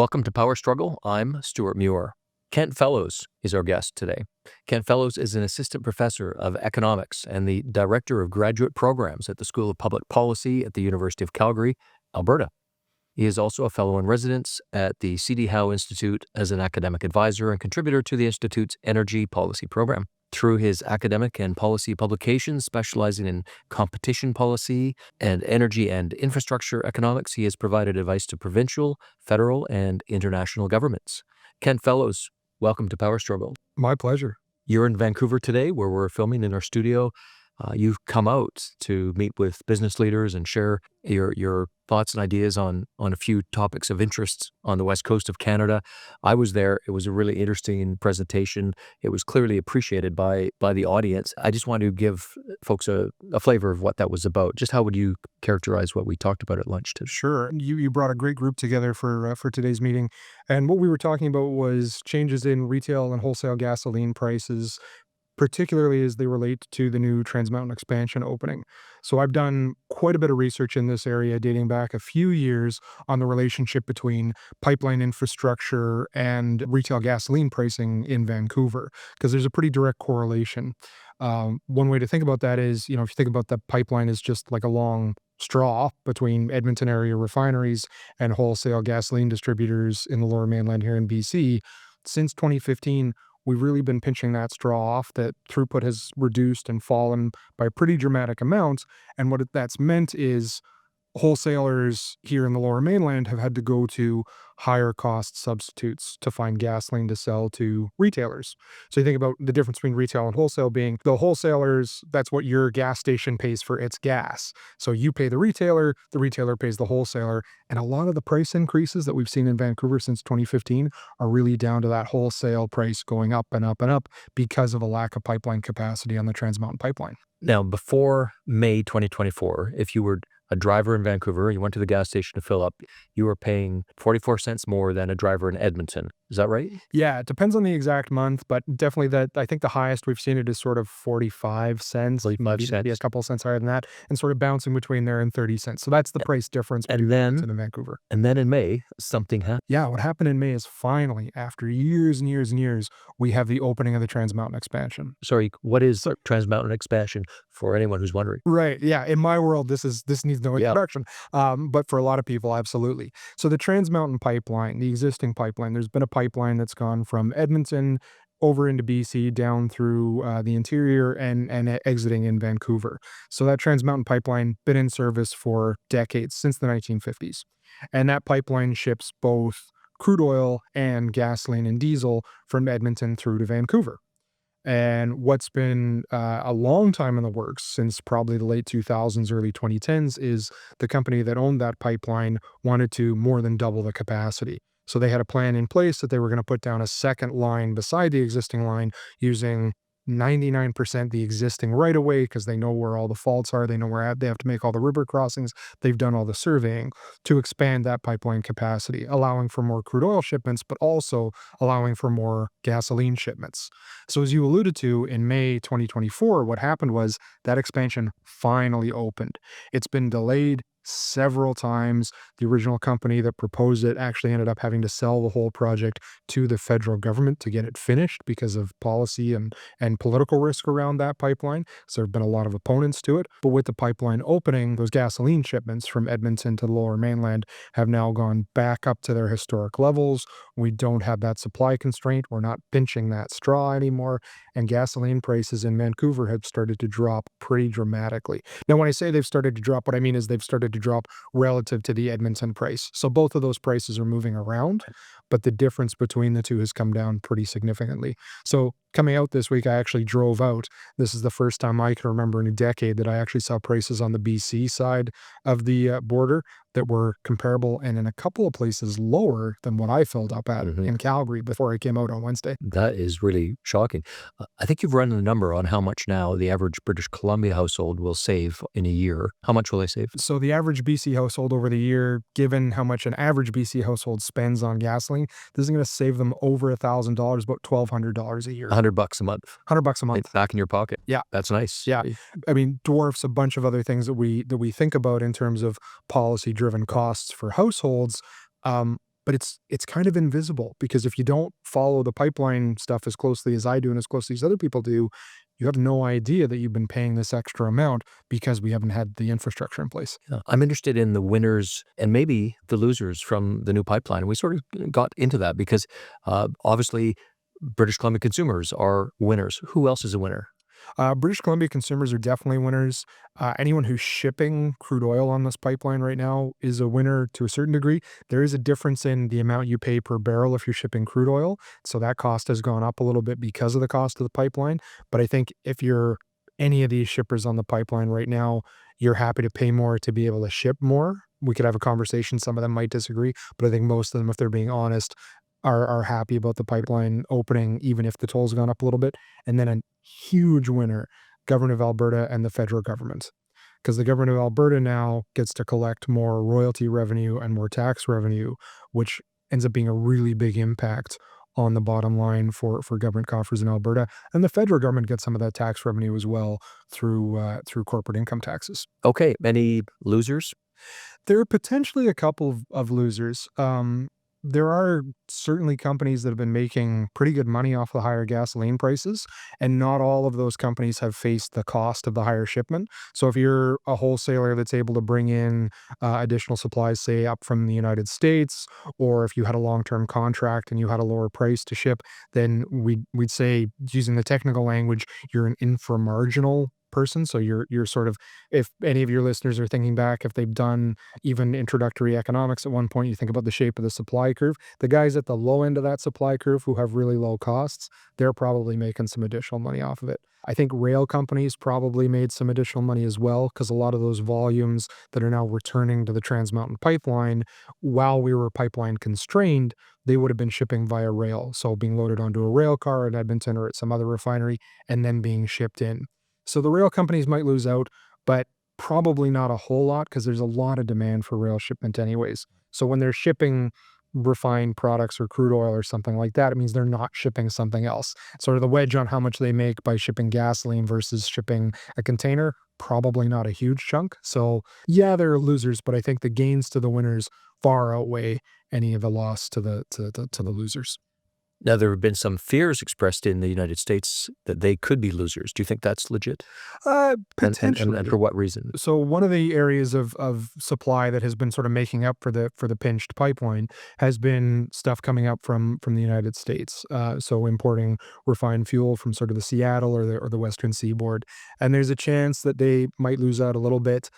Welcome to Power Struggle. I'm Stuart Muir. Kent Fellows is our guest today. Kent Fellows is an assistant professor of economics and the director of graduate programs at the School of Public Policy at the University of Calgary, Alberta. He is also a fellow in residence at the C.D. Howe Institute as an academic advisor and contributor to the Institute's energy policy program. Through his academic and policy publications specializing in competition policy and energy and infrastructure economics, he has provided advice to provincial, federal, and international governments. Kent Fellows, welcome to Power Struggle. My pleasure. You're in Vancouver today, where we're filming in our studio. You've come out to meet with business leaders and share your thoughts and ideas on a few topics of interest on the west coast of Canada. I was there. It was a really interesting presentation. It was clearly appreciated by the audience. I just want to give folks a flavor of what that was about. Just how would you characterize what we talked about at lunch today? Sure. You brought a great group together for today's meeting. And what we were talking about was changes in retail and wholesale gasoline prices, particularly as they relate to the new Trans Mountain expansion opening. So I've done quite a bit of research in this area dating back a few years on the relationship between pipeline infrastructure and retail gasoline pricing in Vancouver, because there's a pretty direct correlation. One way to think about that is, if you think about the pipeline as just like a long straw between Edmonton area refineries and wholesale gasoline distributors in the Lower Mainland here in BC, since 2015, we've really been pinching that straw off. That throughput has reduced and fallen by pretty dramatic amounts. And what that's meant is wholesalers here in the Lower Mainland have had to go to higher cost substitutes to find gasoline to sell to retailers. So you think about the difference between retail and wholesale being the wholesalers, that's what your gas station pays for its gas. So you pay the retailer pays the wholesaler. And a lot of the price increases that we've seen in Vancouver since 2015 are really down to that wholesale price going up and up and up because of a lack of pipeline capacity on the Trans Mountain pipeline. Now, before May 2024, if you were a driver in Vancouver, you went to the gas station to fill up, you were paying 44 cents more than a driver in Edmonton. Is that right? Yeah, it depends on the exact month, but definitely I think the highest we've seen it is sort of 45 cents, 45 cents. maybe a couple of cents higher than that, and sort of bouncing between there and 30 cents. So that's the price difference between Edmonton and Vancouver. And then in May, something happened. Yeah, what happened in May is finally, after years and years and years, we have the opening of the Trans Mountain expansion. Sorry, what is Trans Mountain expansion for anyone who's wondering? Right, yeah. In my world, this needs no introduction, but for a lot of people, absolutely. So the Trans Mountain pipeline, the existing pipeline, there's been a pipeline that's gone from Edmonton over into BC, down through the interior and exiting in Vancouver. So that Trans Mountain pipeline been in service for decades, since the 1950s. And that pipeline ships both crude oil and gasoline and diesel from Edmonton through to Vancouver. And what's been a long time in the works, since probably the late 2000s, early 2010s, is the company that owned that pipeline wanted to more than double the capacity. So they had a plan in place that they were going to put down a second line beside the existing line using 99% the existing right-of-way, because they know where all the faults are. They know where they have to make all the river crossings. They've done all the surveying to expand that pipeline capacity, allowing for more crude oil shipments, but also allowing for more gasoline shipments. So as you alluded to, in May 2024, what happened was that expansion finally opened. It's been delayed several times. The original company that proposed it actually ended up having to sell the whole project to the federal government to get it finished because of policy and political risk around that pipeline. So there have been a lot of opponents to it. But with the pipeline opening, those gasoline shipments from Edmonton to the Lower Mainland have now gone back up to their historic levels. We don't have that supply constraint. We're not pinching that straw anymore. And gasoline prices in Vancouver have started to drop pretty dramatically. Now, when I say they've started to drop, what I mean is they've started to drop relative to the Edmonton price. So both of those prices are moving around, but the difference between the two has come down pretty significantly. So coming out this week, I actually drove out. This is the first time I can remember in a decade that I actually saw prices on the BC side of the border that were comparable and in a couple of places lower than what I filled up at in Calgary before I came out on Wednesday. That is really shocking. I think you've run a number on how much now the average British Columbia household will save in a year. How much will they save? So the average BC household over the year, given how much an average BC household spends on gasoline, this is going to save them over $1,000, about $1,200 a year. $100 a month. $100 a month. It's back in your pocket. Yeah. That's nice. Yeah. I mean, dwarfs a bunch of other things that we think about in terms of policy-driven costs for households. But but it's kind of invisible because if you don't follow the pipeline stuff as closely as I do and as closely as other people do, you have no idea that you've been paying this extra amount because we haven't had the infrastructure in place. Yeah. I'm interested in the winners and maybe the losers from the new pipeline. We sort of got into that because obviously British Columbia consumers are winners. Who else is a winner? British Columbia consumers are definitely winners. Anyone who's shipping crude oil on this pipeline right now is a winner to a certain degree. There is a difference in the amount you pay per barrel if you're shipping crude oil. So that cost has gone up a little bit because of the cost of the pipeline. But I think if you're any of these shippers on the pipeline right now, you're happy to pay more to be able to ship more. We could have a conversation. Some of them might disagree, but I think most of them, if they're being honest, are happy about the pipeline opening, even if the toll's gone up a little bit. And then a huge winner, government of Alberta and the federal government, because the government of Alberta now gets to collect more royalty revenue and more tax revenue, which ends up being a really big impact on the bottom line for government coffers in Alberta. And the federal government gets some of that tax revenue as well through corporate income taxes. Okay, any losers? There are potentially a couple of losers. There are certainly companies that have been making pretty good money off the higher gasoline prices, and not all of those companies have faced the cost of the higher shipment. So if you're a wholesaler that's able to bring in additional supplies, say up from the United States, or if you had a long-term contract and you had a lower price to ship, then we'd say, using the technical language, you're an inframarginal person. So you're sort of, if any of your listeners are thinking back, if they've done even introductory economics at one point, you think about the shape of the supply curve. The guys at the low end of that supply curve who have really low costs, they're probably making some additional money off of it. I think rail companies probably made some additional money as well, because a lot of those volumes that are now returning to the Trans Mountain Pipeline, while we were pipeline constrained, they would have been shipping via rail. So being loaded onto a rail car at Edmonton or at some other refinery and then being shipped in. So the rail companies might lose out, but probably not a whole lot because there's a lot of demand for rail shipment anyways. So when they're shipping refined products or crude oil or something like that, it means they're not shipping something else. Sort of the wedge on how much they make by shipping gasoline versus shipping a container, probably not a huge chunk. So yeah, there are losers, but I think the gains to the winners far outweigh any of the loss to the losers. Now, there have been some fears expressed in the United States that they could be losers. Do you think that's legit? And Potentially. for what reason? So one of the areas of supply that has been sort of making up for the pinched pipeline has been stuff coming up from the United States. So importing refined fuel from sort of the Seattle or the Western Seaboard, and there's a chance that they might lose out a little bit.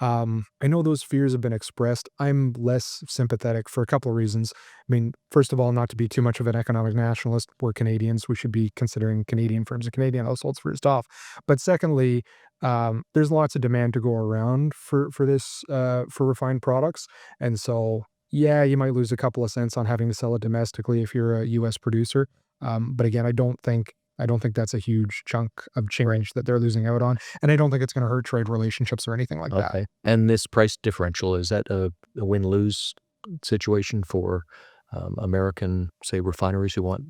I know those fears have been expressed. I'm less sympathetic for a couple of reasons. I mean, first of all, not to be too much of an economic nationalist, we're Canadians. We should be considering Canadian firms and Canadian households first off. But secondly, there's lots of demand to go around for this for refined products, and so yeah, you might lose a couple of cents on having to sell it domestically if you're a U.S. producer. But again, I don't think that's a huge chunk of change that they're losing out on, and I don't think it's going to hurt trade relationships or anything like that. Okay. And this price differential, is that a win-lose situation for American, say, refineries who want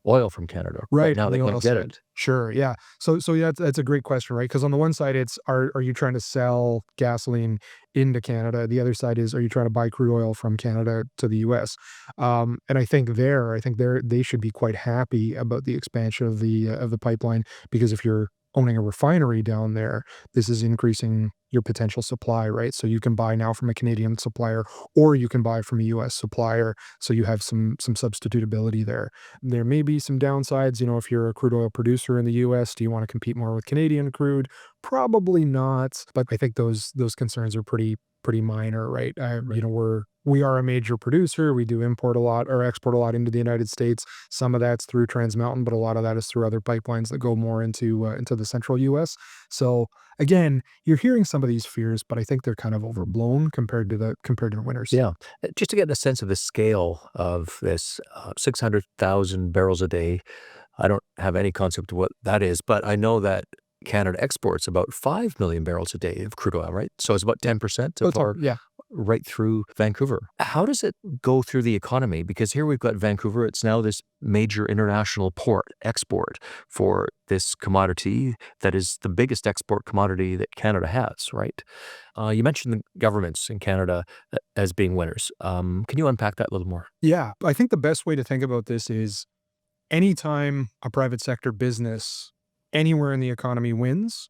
oil from Canada? Right Right, now, on they the can't oil get side. it. Sure, yeah. So yeah, that's a great question, right? Because on the one side, it's are you trying to sell gasoline into Canada? The other side is, are you trying to buy crude oil from Canada to the US? And I think they should be quite happy about the expansion of the pipeline, because if you're owning a refinery down there, this is increasing your potential supply, right? So you can buy now from a Canadian supplier, or you can buy from a US supplier, so you have some substitutability there. There may be some downsides, if you're a crude oil producer in the US, do you want to compete more with Canadian crude? Probably not, but I think those concerns are pretty minor, right? Right. We are a major producer. We do import a lot or export a lot into the United States. Some of that's through Trans Mountain, but a lot of that is through other pipelines that go more into the central US. So again, you're hearing some of these fears, but I think they're kind of overblown compared to the winners. Yeah. Just to get a sense of the scale of this, 600,000 barrels a day, I don't have any concept of what that is, but I know that Canada exports about 5 million barrels a day of crude oil, right? So it's about 10% of That's all, our yeah. right through Vancouver. How does it go through the economy? Because here we've got Vancouver. It's now this major international port export for this commodity that is the biggest export commodity that Canada has, right? You mentioned the governments in Canada as being winners. Can you unpack that a little more? Yeah, I think the best way to think about this is anytime a private sector business anywhere in the economy wins,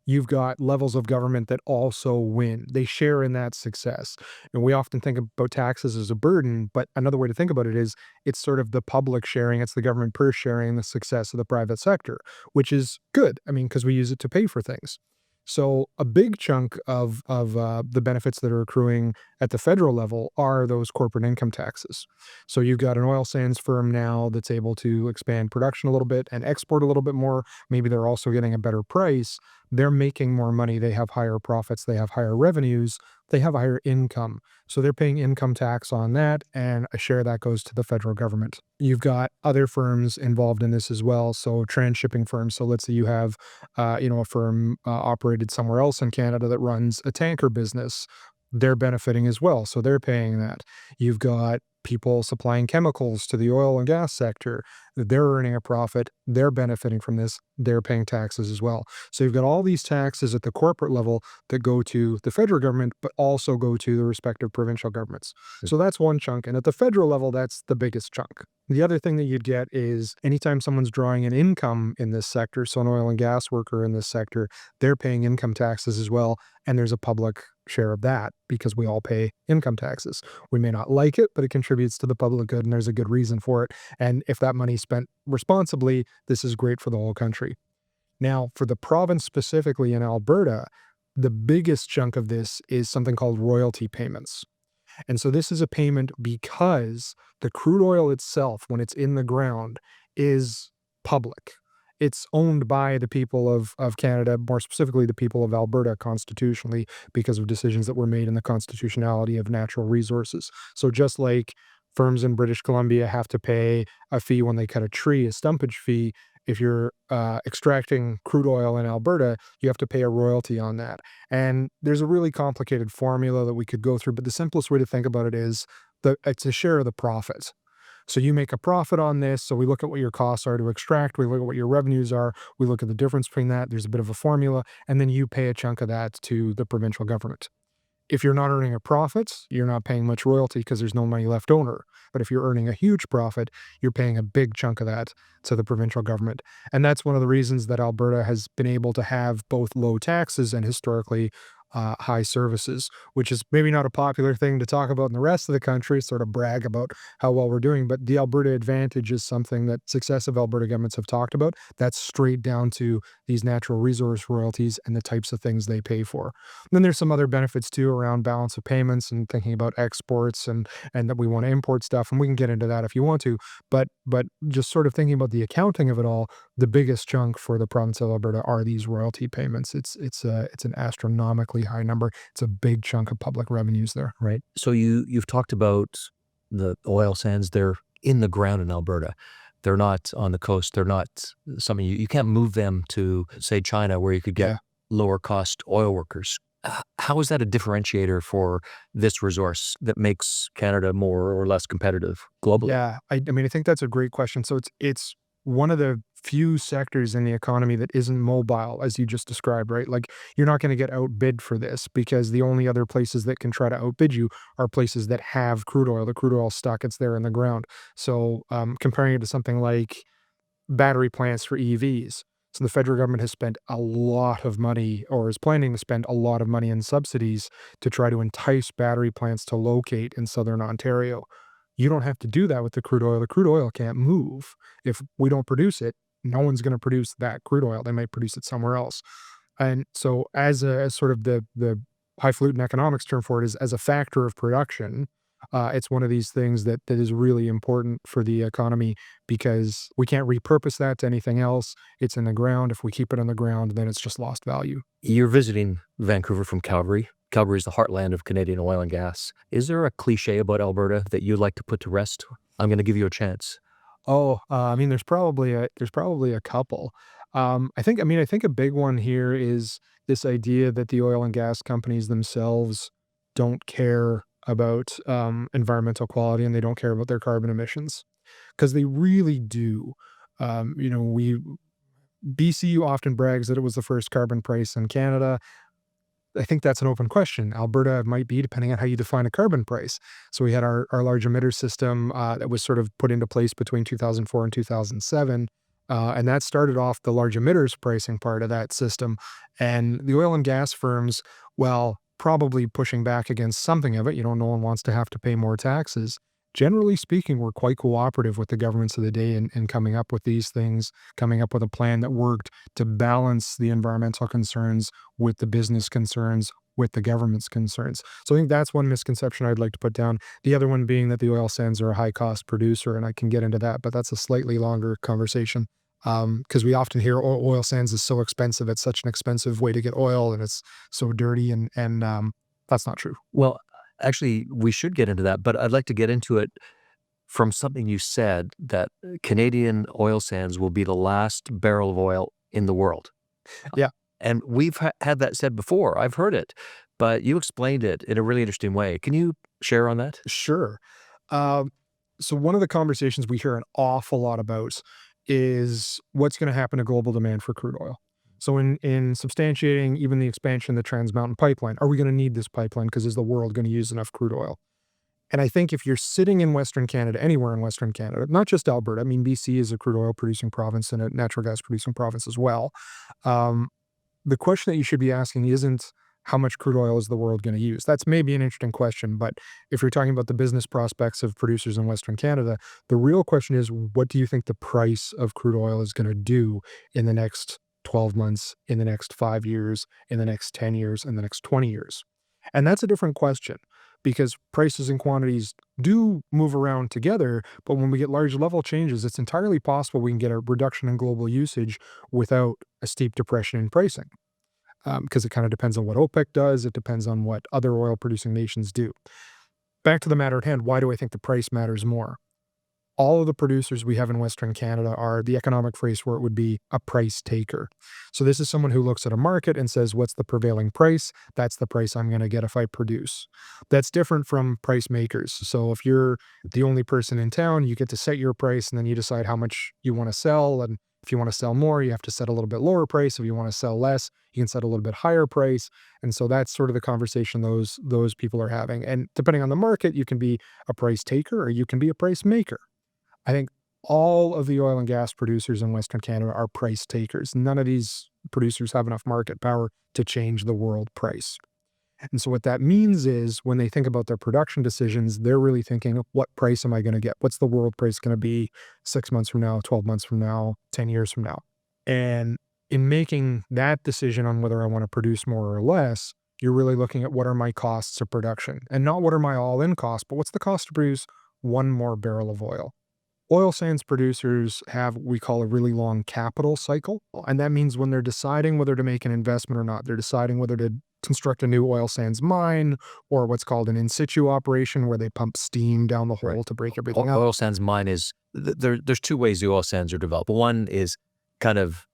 you've got levels of government that also win. They share in that success. And we often think about taxes as a burden, but another way to think about it is it's sort of the public sharing, it's the government purse sharing the success of the private sector, which is good. I mean, because we use it to pay for things. So a big chunk of the benefits that are accruing at the federal level are those corporate income taxes. So you've got an oil sands firm now that's able to expand production a little bit and export a little bit more. Maybe they're also getting a better price. They're making more money. They have higher profits. They have higher revenues. They have a higher income. So they're paying income tax on that, and a share of that goes to the federal government. You've got other firms involved in this as well. So transshipping firms. So let's say you have, a firm operated somewhere else in Canada that runs a tanker business. They're benefiting as well. So they're paying that. You've got people supplying chemicals to the oil and gas sector. They're earning a profit. They're benefiting from this. They're paying taxes as well. So you've got all these taxes at the corporate level that go to the federal government, but also go to the respective provincial governments. So that's one chunk. And at the federal level, that's the biggest chunk. The other thing that you'd get is anytime someone's drawing an income in this sector, so an oil and gas worker in this sector, they're paying income taxes as well. And there's a public share of that because we all pay income taxes. We may not like it, but it contributes to the public good, and there's a good reason for it. And if that money's spent responsibly, this is great for the whole country. Now, for the province specifically in Alberta, the biggest chunk of this is something called royalty payments. And so this is a payment because the crude oil itself, when it's in the ground, is public. It's owned by the people of Canada, more specifically the people of Alberta constitutionally, because of decisions that were made in the constitutionality of natural resources. So just like firms in British Columbia have to pay a fee when they cut a tree, a stumpage fee, if you're extracting crude oil in Alberta, you have to pay a royalty on that. And there's a really complicated formula that we could go through, but the simplest way to think about it is it's a share of the profit. So you make a profit on this. So we look at what your costs are to extract. We look at what your revenues are. We look at the difference between that. There's a bit of a formula. And then you pay a chunk of that to the provincial government. If you're not earning a profit, you're not paying much royalty because there's no money left over. But if you're earning a huge profit, you're paying a big chunk of that to the provincial government. And that's one of the reasons that Alberta has been able to have both low taxes and historically high services, which is maybe not a popular thing to talk about in the rest of the country, sort of brag about how well we're doing. But the Alberta advantage is something that successive Alberta governments have talked about. That's straight down to these natural resource royalties and the types of things they pay for. Then there's some other benefits too around balance of payments and thinking about exports and that we want to import stuff, and we can get into that if you want to. But just sort of thinking about the accounting of it all, the biggest chunk for the province of Alberta are these royalty payments. It's an astronomically high number. It's a big chunk of public revenues there. Right. So you've talked about the oil sands. They're in the ground in Alberta. They're not on the coast. They're not something you can't move them to, say, China, where you could get Yeah. lower cost oil workers. How is that a differentiator for this resource that makes Canada more or less competitive globally? Yeah, I mean, I think that's a great question. So it's one of the few sectors in the economy that isn't mobile, as you just described, right? Like you're not going to get outbid for this because the only other places that can try to outbid you are places that have crude oil. The crude oil stock, it's there in the ground. So comparing it to something like battery plants for EVs. So the federal government has spent a lot of money or is planning to spend a lot of money in subsidies to try to entice battery plants to locate in southern Ontario. You don't have to do that with the crude oil. The crude oil can't move. If we don't produce it, no one's going to produce that crude oil. They might produce it somewhere else. And so as sort of the highfalutin economics term for it is as a factor of production, it's one of these things that is really important for the economy because we can't repurpose that to anything else. It's in the ground. If we keep it on the ground, then it's just lost value. You're visiting Vancouver from Calgary. Calgary is the heartland of Canadian oil and gas. Is there a cliche about Alberta that you'd like to put to rest? I'm going to give you a chance. Oh, I mean, there's probably a couple. I think a big one here is this idea that the oil and gas companies themselves don't care about environmental quality and they don't care about their carbon emissions, because they really do. We BC often brags that it was the first carbon price in Canada. I think that's an open question. Alberta might be, depending on how you define a carbon price. So we had our large emitter system that was sort of put into place between 2004 and 2007. And that started off the large emitters pricing part of that system. And the oil and gas firms, well, probably pushing back against something of it. No one wants to have to pay more taxes. Generally speaking, we're quite cooperative with the governments of the day in coming up with these things, coming up with a plan that worked to balance the environmental concerns with the business concerns, with the government's concerns. So I think that's one misconception I'd like to put down. The other one being that the oil sands are a high cost producer, and I can get into that, but that's a slightly longer conversation. Because we often hear oil sands is so expensive, it's such an expensive way to get oil, and it's so dirty, and that's not true. Well, actually, we should get into that, but I'd like to get into it from something you said, that Canadian oil sands will be the last barrel of oil in the world. Yeah. And we've had that said before. I've heard it, but you explained it in a really interesting way. Can you share on that? Sure. Um, so one of the conversations we hear an awful lot about is what's going to happen to global demand for crude oil. So in substantiating even the expansion of the Trans Mountain Pipeline, are we going to need this pipeline because is the world going to use enough crude oil? And I think if you're sitting in Western Canada, anywhere in Western Canada, not just Alberta, I mean, BC is a crude oil producing province and a natural gas producing province as well. Um, the question that you should be asking isn't how much crude oil is the world going to use. That's maybe an interesting question, but if you're talking about the business prospects of producers in Western Canada, the real question is, what do you think the price of crude oil is going to do in the next 12 months, in the next 5 years, in the next 10 years, in the next 20 years? And that's a different question, because prices and quantities do move around together, but when we get large level changes, it's entirely possible we can get a reduction in global usage without a steep depression in pricing, because it kind of depends on what OPEC does. It depends on what other oil producing nations do. Back to the matter at hand, why do I think the price matters more? All of the producers we have in Western Canada are, the economic phrase for it would be, a price taker. So this is someone who looks at a market and says, what's the prevailing price? That's the price I'm going to get if I produce. That's different from price makers. So if you're the only person in town, you get to set your price and then you decide how much you want to sell. And if you want to sell more, you have to set a little bit lower price. If you want to sell less, you can set a little bit higher price. And so that's sort of the conversation those people are having. And depending on the market, you can be a price taker or you can be a price maker. I think all of the oil and gas producers in Western Canada are price takers. None of these producers have enough market power to change the world price. And so what that means is when they think about their production decisions, they're really thinking, what price am I going to get? What's the world price going to be 6 months from now, 12 months from now, 10 years from now? And in making that decision on whether I want to produce more or less, you're really looking at what are my costs of production, and not what are my all-in costs, but what's the cost to produce one more barrel of oil. Oil sands producers have what we call a really long capital cycle. And that means when they're deciding whether to make an investment or not, they're deciding whether to construct a new oil sands mine or what's called an in situ operation where they pump steam down the hole to break everything up. Oil sands mine is there's two ways the oil sands are developed. One is kind of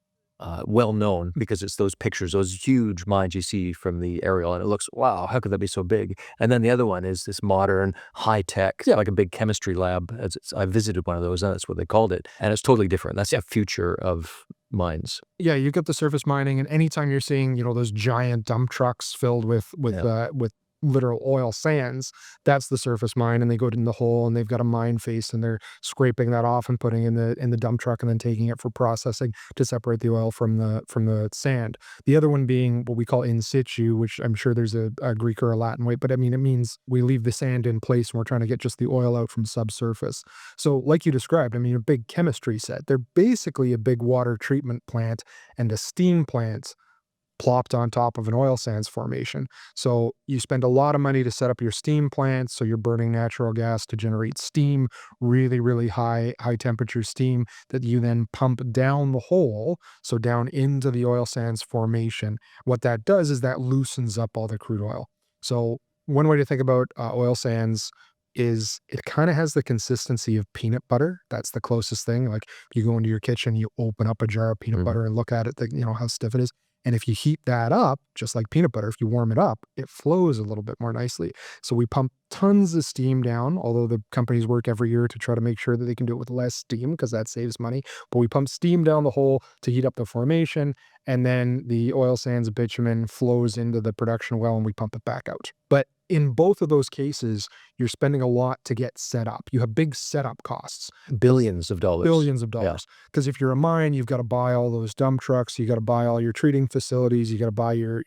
well known because it's those pictures, those huge mines you see from the aerial, and it looks, wow, how could that be so big? And then the other one is this modern, high tech, like a big chemistry lab. I visited one of those, and that's what they called it, and it's totally different. That's the future of mines. Yeah, you get the surface mining, and anytime you're seeing, those giant dump trucks filled with literal oil sands, that's the surface mine, and they go in the hole and they've got a mine face and they're scraping that off and putting in the dump truck and then taking it for processing to separate the oil from the sand. The other one being what we call in situ, which I'm sure there's a Greek or a Latin way, but I mean, it means we leave the sand in place and we're trying to get just the oil out from subsurface. So like you described, I mean, a big chemistry set. They're basically a big water treatment plant and a steam plant plopped on top of an oil sands formation. So you spend a lot of money to set up your steam plant. So you're burning natural gas to generate steam, really, really high temperature steam that you then pump down the hole. So down into the oil sands formation. What that does is that loosens up all the crude oil. So one way to think about oil sands is it kind of has the consistency of peanut butter. That's the closest thing. Like you go into your kitchen, you open up a jar of peanut butter and look at it, how stiff it is. And if you heat that up, just like peanut butter, if you warm it up, it flows a little bit more nicely. So we pump tons of steam down, although the companies work every year to try to make sure that they can do it with less steam because that saves money. But we pump steam down the hole to heat up the formation, and then the oil sands bitumen flows into the production well and we pump it back out. But in both of those cases, you're spending a lot to get set up. You have big setup costs. Billions of dollars. Billions of Yeah. dollars. Because if you're a mine, you've got to buy all those dump trucks, you got to buy all your treating facilities, you got to buy your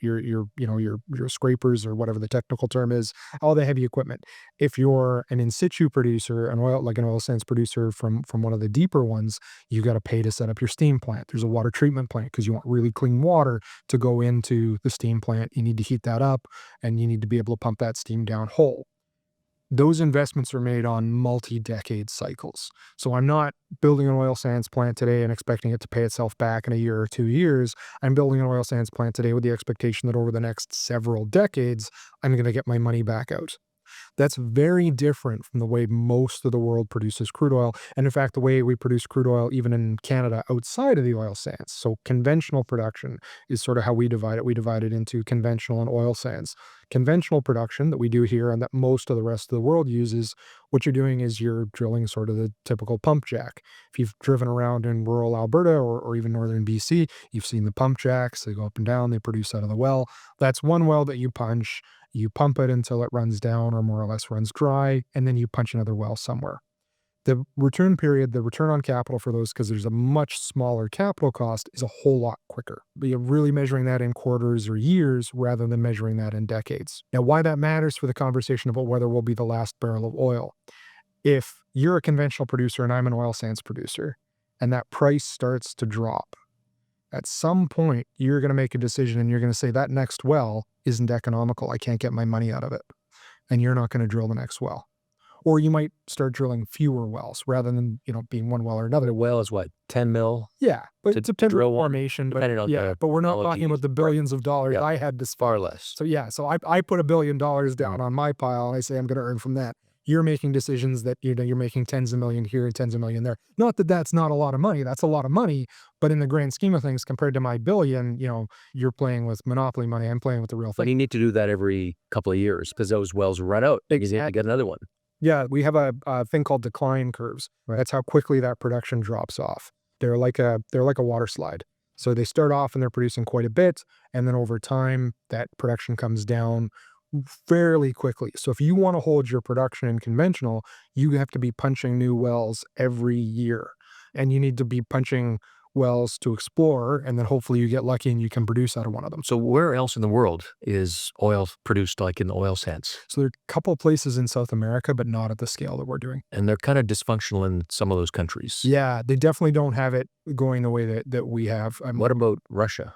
scrapers or whatever the technical term is, all the heavy equipment. If you're an in situ producer, an oil sands producer from one of the deeper ones, you got to pay to set up your steam plant. There's a water treatment plant because you want really clean water to go into the steam plant. You need to heat that up and you need to be able to pump that steam down whole. Those investments are made on multi-decade cycles. So I'm not building an oil sands plant today and expecting it to pay itself back in a year or 2 years. I'm building an oil sands plant today with the expectation that over the next several decades, I'm going to get my money back out. That's very different from the way most of the world produces crude oil. And in fact, the way we produce crude oil, even in Canada outside of the oil sands. So conventional production is sort of how we divide it. We divide it into conventional and oil sands. Conventional production that we do here and that most of the rest of the world uses, what you're doing is you're drilling sort of the typical pump jack. If you've driven around in rural Alberta or even northern BC, you've seen the pump jacks. They go up and down, they produce out of the well. That's one well that you punch. You pump it until it runs down or more or less runs dry, and then you punch another well somewhere. The return period, the return on capital for those, because there's a much smaller capital cost, is a whole lot quicker. But you're really measuring that in quarters or years rather than measuring that in decades. Now, why that matters for the conversation about whether we'll be the last barrel of oil. If you're a conventional producer and I'm an oil sands producer, and that price starts to drop, at some point, you're going to make a decision and you're going to say that next well isn't economical. I can't get my money out of it. And you're not going to drill the next well. Or you might start drilling fewer wells rather than, being one well or another. The well is what, 10 mil? Yeah, but it's a drill one, formation. depending on the But we're not talking quality. about the billions of dollars Yeah. I had to spend. Far less. So I put $1 billion down on my pile and I say I'm going to earn from that. You're making decisions that, you're making tens of million here and tens of million there. Not that that's not a lot of money. That's a lot of money. But in the grand scheme of things, compared to my billion, you're playing with monopoly money. I'm playing with the real But thing. you need to do that every couple of years because those wells run out. You need to get another one. Yeah, we have a thing called decline curves. Right. That's how quickly that production drops off. They're like a water slide. So they start off and they're producing quite a bit, and then over time that production comes down fairly quickly. So if you want to hold your production in conventional, you have to be punching new wells every year, and you need to be punching wells to explore, and then hopefully you get lucky and you can produce out of one of them. So where else in the world is oil produced like in the oil sands? So there are a couple of places in South America, but not at the scale that we're doing. And they're kind of dysfunctional in some of those countries. Yeah, they definitely don't have it going the way that we have. What about Russia?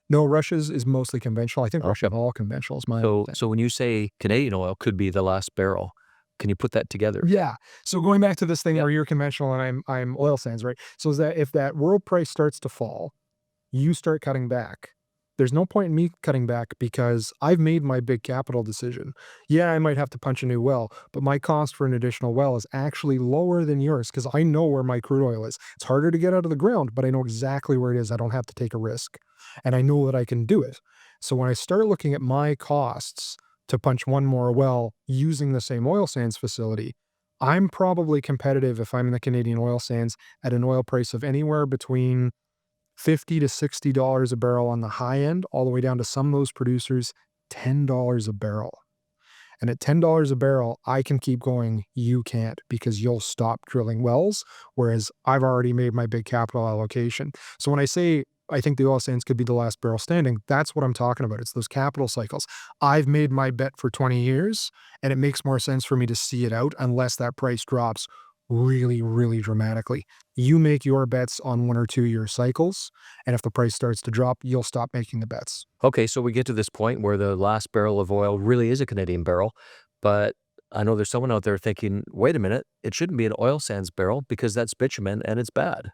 No, Russia's is mostly conventional. I think Russia all conventional is my understanding. So when you say Canadian oil could be the last barrel, can you put that together? Yeah. So going back to this thing where you're conventional and I'm oil sands, right? So is that if that world price starts to fall, you start cutting back. There's no point in me cutting back because I've made my big capital decision. Yeah, I might have to punch a new well, but my cost for an additional well is actually lower than yours because I know where my crude oil is. It's harder to get out of the ground, but I know exactly where it is. I don't have to take a risk, and I know that I can do it. So when I start looking at my costs to punch one more well using the same oil sands facility, I'm probably competitive if I'm in the Canadian oil sands at an oil price of anywhere between $50 to $60 a barrel on the high end, all the way down to some of those producers, $10 a barrel. And at $10 a barrel, I can keep going. You can't because you'll stop drilling wells, whereas I've already made my big capital allocation. So when I say I think the oil sands could be the last barrel standing, that's what I'm talking about. It's those capital cycles. I've made my bet for 20 years, and it makes more sense for me to see it out unless that price drops really, really dramatically. You make your bets on 1 or 2 year cycles, and if the price starts to drop, you'll stop making the bets. Okay, so we get to this point where the last barrel of oil really is a Canadian barrel, but I know there's someone out there thinking, wait a minute, it shouldn't be an oil sands barrel because that's bitumen and it's bad.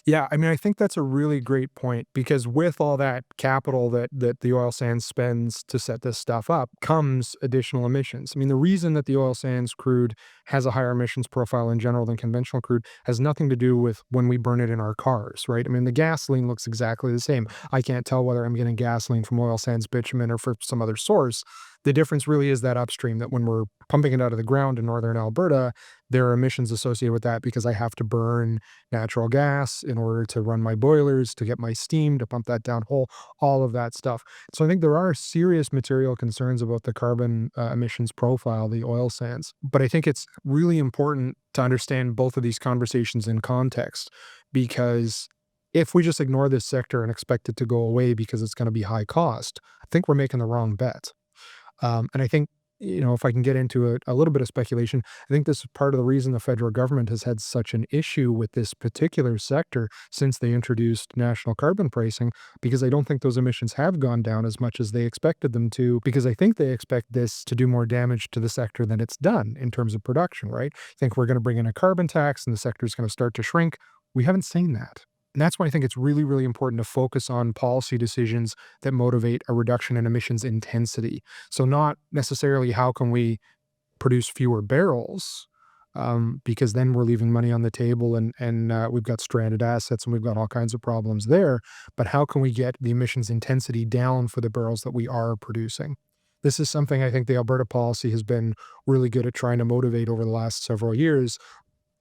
Yeah, I mean, I think that's a really great point because with all that capital that the oil sands spends to set this stuff up comes additional emissions. I mean, the reason that the oil sands crude has a higher emissions profile in general than conventional crude has nothing to do with when we burn it in our cars, right? I mean, the gasoline looks exactly the same. I can't tell whether I'm getting gasoline from oil sands bitumen or from some other source. The difference really is that upstream, that when we're pumping it out of the ground in northern Alberta, there are emissions associated with that because I have to burn natural gas in order to run my boilers, to get my steam, to pump that downhole, all of that stuff. So I think there are serious material concerns about the carbon emissions profile, the oil sands. But I think it's really important to understand both of these conversations in context because if we just ignore this sector and expect it to go away because it's going to be high cost, I think we're making the wrong bet. And I think, if I can get into a little bit of speculation, I think this is part of the reason the federal government has had such an issue with this particular sector since they introduced national carbon pricing, because I don't think those emissions have gone down as much as they expected them to, because I think they expect this to do more damage to the sector than it's done in terms of production, right? I think we're going to bring in a carbon tax and the sector is going to start to shrink. We haven't seen that. And that's why I think it's really, really important to focus on policy decisions that motivate a reduction in emissions intensity. So not necessarily how can we produce fewer barrels, because then we're leaving money on the table and we've got stranded assets and we've got all kinds of problems there. But how can we get the emissions intensity down for the barrels that we are producing? This is something I think the Alberta policy has been really good at trying to motivate over the last several years.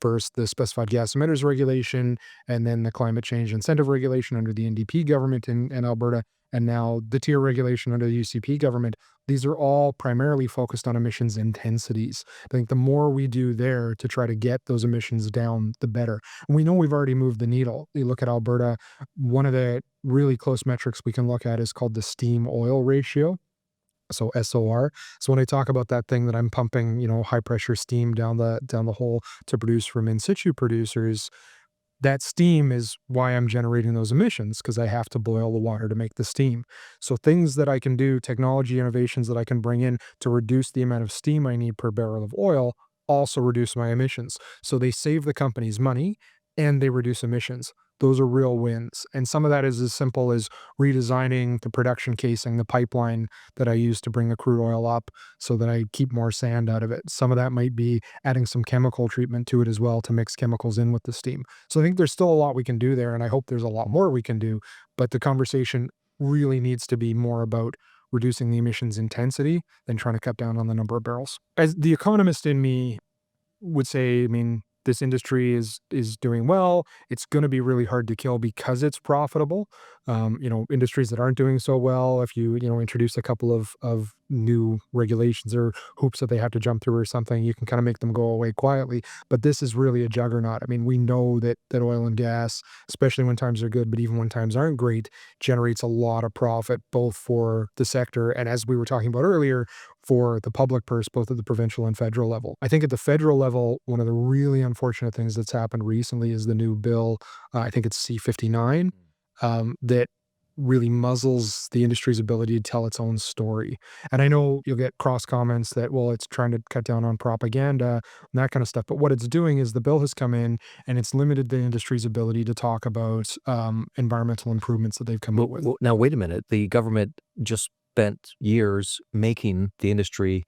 First, the specified gas emitters regulation, and then the climate change incentive regulation under the NDP government in Alberta, and now the tier regulation under the UCP government. These are all primarily focused on emissions intensities. I think the more we do there to try to get those emissions down, the better. And we know we've already moved the needle. You look at Alberta, one of the really close metrics we can look at is called the steam oil ratio. So SOR. So when I talk about that thing that I'm pumping, high pressure steam down the hole to produce from in situ producers, that steam is why I'm generating those emissions because I have to boil the water to make the steam. So things that I can do, technology innovations that I can bring in to reduce the amount of steam I need per barrel of oil also reduce my emissions. So they save the companies money and they reduce emissions. Those are real wins. And some of that is as simple as redesigning the production casing, the pipeline that I use to bring the crude oil up so that I keep more sand out of it. Some of that might be adding some chemical treatment to it as well to mix chemicals in with the steam. So I think there's still a lot we can do there, and I hope there's a lot more we can do. But the conversation really needs to be more about reducing the emissions intensity than trying to cut down on the number of barrels. As the economist in me would say, I mean, this industry is doing well. It's going to be really hard to kill because it's profitable. Industries that aren't doing so well, if you introduce a couple of new regulations or hoops that they have to jump through or something, you can kind of make them go away quietly. But this is really a juggernaut. I mean, we know that oil and gas, especially when times are good, but even when times aren't great, generates a lot of profit both for the sector and, as we were talking about earlier, for the public purse, both at the provincial and federal level. I think at the federal level, one of the really unfortunate things that's happened recently is the new bill, I think it's C-59, that really muzzles the industry's ability to tell its own story. And I know you'll get cross comments that, well, it's trying to cut down on propaganda and that kind of stuff. But what it's doing is the bill has come in and it's limited the industry's ability to talk about environmental improvements that they've come up with. Well, now wait a minute. The government just spent years making the industry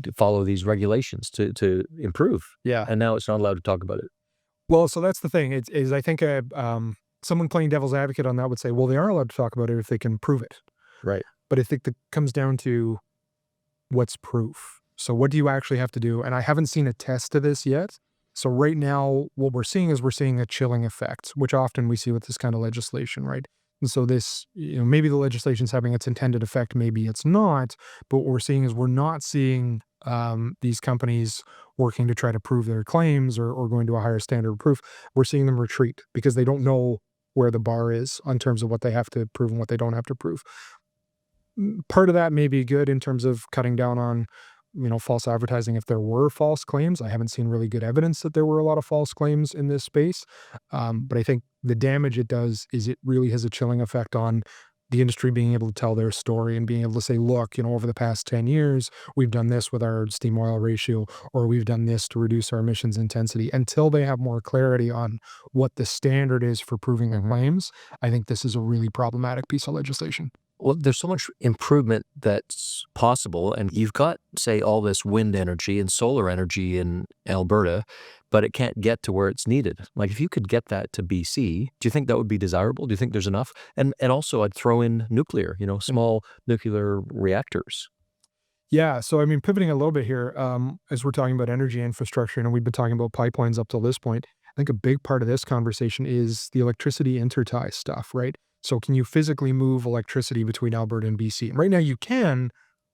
to follow these regulations to improve, Yeah. and now it's not allowed to talk about it. Well, so that's the thing. I think someone playing devil's advocate on that would say, well, they are allowed to talk about it if they can prove it. Right. But I think that comes down to what's proof. So what do you actually have to do? And I haven't seen a test to this yet. So right now, what we're seeing is we're seeing a chilling effect, which often we see with this kind of legislation, right? And so this, maybe the legislation's having its intended effect, maybe it's not. But what we're seeing is we're not seeing these companies working to try to prove their claims or going to a higher standard of proof. We're seeing them retreat because they don't know where the bar is in terms of what they have to prove and what they don't have to prove. Part of that may be good in terms of cutting down on, false advertising if there were false claims. I haven't seen really good evidence that there were a lot of false claims in this space. But I think the damage it does is it really has a chilling effect on the industry being able to tell their story and being able to say, look, over the past 10 years, we've done this with our steam oil ratio, or we've done this to reduce our emissions intensity. Until they have more clarity on what the standard is for proving their claims, I think this is a really problematic piece of legislation. Well, there's so much improvement that's possible, and you've got, say, all this wind energy and solar energy in Alberta, but it can't get to where it's needed. Like, if you could get that to BC, do you think that would be desirable? Do you think there's enough? And also, I'd throw in nuclear, small nuclear reactors. Yeah. So, I mean, pivoting a little bit here, as we're talking about energy infrastructure, and we've been talking about pipelines up till this point, I think a big part of this conversation is the electricity intertie stuff, right? So, can you physically move electricity between Alberta and BC? And right now you can,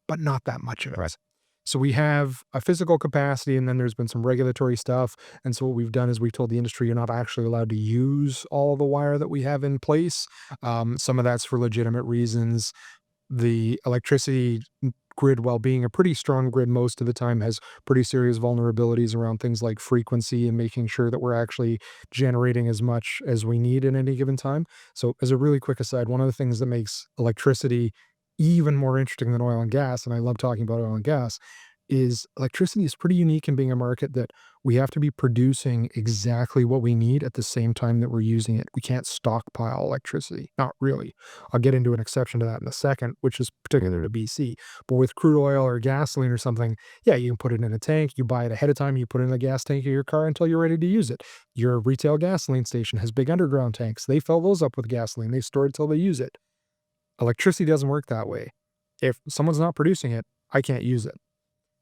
but not that much of it. Right. So, we have a physical capacity, and then there's been some regulatory stuff. And so, what we've done is we've told the industry you're not actually allowed to use all of the wire that we have in place. Some of that's for legitimate reasons. The electricity grid, while being a pretty strong grid most of the time, has pretty serious vulnerabilities around things like frequency and making sure that we're actually generating as much as we need at any given time. So, as a really quick aside, one of the things that makes electricity even more interesting than oil and gas, and I love talking about oil and gas, is electricity is pretty unique in being a market that we have to be producing exactly what we need at the same time that we're using it. We can't stockpile electricity. Not really. I'll get into an exception to that in a second, which is particular to BC. But with crude oil or gasoline or something, yeah, you can put it in a tank, you buy it ahead of time, you put it in the gas tank of your car until you're ready to use it. Your retail gasoline station has big underground tanks. They fill those up with gasoline. They store it till they use it. Electricity doesn't work that way. If someone's not producing it, I can't use it.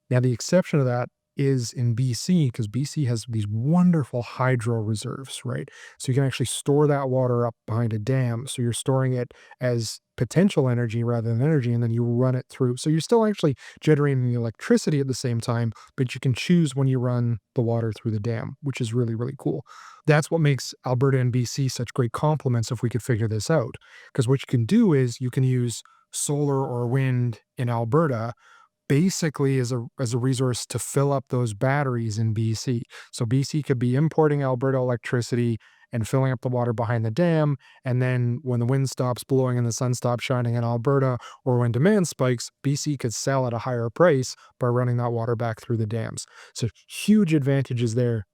Now, the exception to that is in BC, because BC has these wonderful hydro reserves, right? So you can actually store that water up behind a dam. So you're storing it as potential energy rather than energy, and then you run it through. So you're still actually generating the electricity at the same time, but you can choose when you run the water through the dam, which is really, really cool. That's what makes Alberta and BC such great complements if we could figure this out. Because what you can do is you can use solar or wind in Alberta basically as a resource to fill up those batteries in BC. So BC could be importing Alberta electricity and filling up the water behind the dam, and then when the wind stops blowing and the sun stops shining in Alberta, or when demand spikes, BC could sell at a higher price by running that water back through the dams. So huge advantages there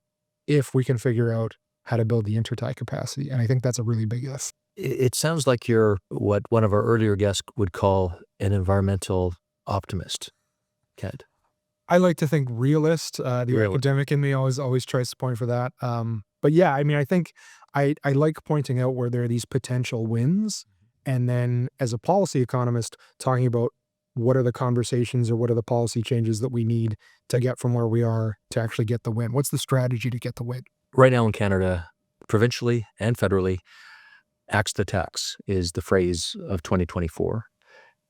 if we can figure out how to build the intertie capacity, and I think that's a really big if. It sounds like you're what one of our earlier guests would call an environmental optimist, Kent. I like to think realist. The Really? academic in me always tries to point for that. But yeah, I mean, I think I like pointing out where there are these potential wins, and then as a policy economist, talking about what are the conversations or what are the policy changes that we need to get from where we are to actually get the win. What's the strategy to get the win? Right now in Canada, provincially and federally, axe the tax is the phrase of 2024.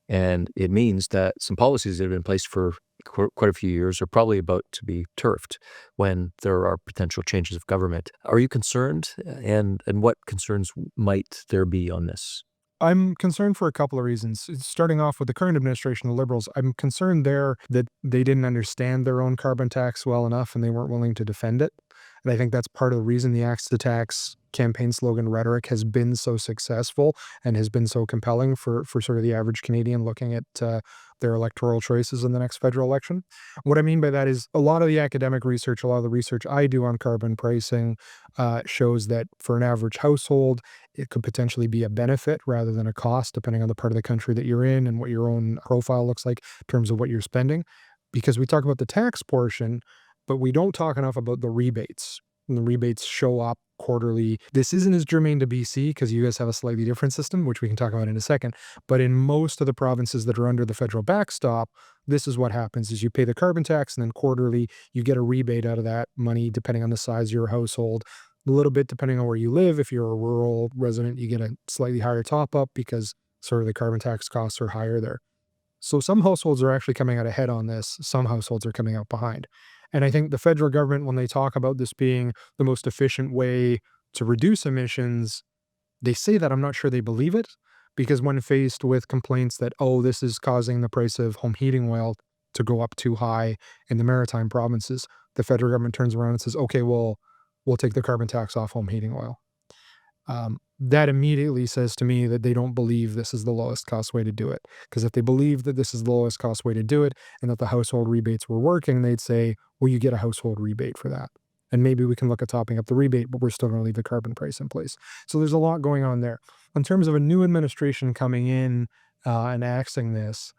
And it means that some policies that have been in place for quite a few years are probably about to be turfed when there are potential changes of government. Are you concerned? And what concerns might there be on this? I'm concerned for a couple of reasons. Starting off with the current administration, the Liberals, I'm concerned there that they didn't understand their own carbon tax well enough and they weren't willing to defend it. And I think that's part of the reason the Axe the Tax campaign slogan rhetoric has been so successful and has been so compelling for sort of the average Canadian looking at their electoral choices in the next federal election. What I mean by that is a lot of the academic research, a lot of the research I do on carbon pricing shows that for an average household, it could potentially be a benefit rather than a cost, depending on the part of the country that you're in and what your own profile looks like in terms of what you're spending. Because we talk about the tax portion, but we don't talk enough about the rebates. And the rebates show up quarterly. This isn't as germane to BC because you guys have a slightly different system, which we can talk about in a second. But in most of the provinces that are under the federal backstop, this is what happens is you pay the carbon tax and then quarterly you get a rebate out of that money depending on the size of your household. A little bit depending on where you live. If you're a rural resident, you get a slightly higher top up because sort of the carbon tax costs are higher there. So some households are actually coming out ahead on this. Some households are coming out behind. And I think the federal government, when they talk about this being the most efficient way to reduce emissions, they say that. I'm not sure they believe it because when faced with complaints that, oh, this is causing the price of home heating oil to go up too high in the maritime provinces, the federal government turns around and says, okay, well, we'll take the carbon tax off home heating oil. That immediately says to me that they don't believe this is the lowest cost way to do it. Because if they believe that this is the lowest cost way to do it and that the household rebates were working, they'd say, well, you get a household rebate for that. And maybe we can look at topping up the rebate, but we're still going to leave the carbon price in place. So there's a lot going on there. In terms of a new administration coming in and axing this,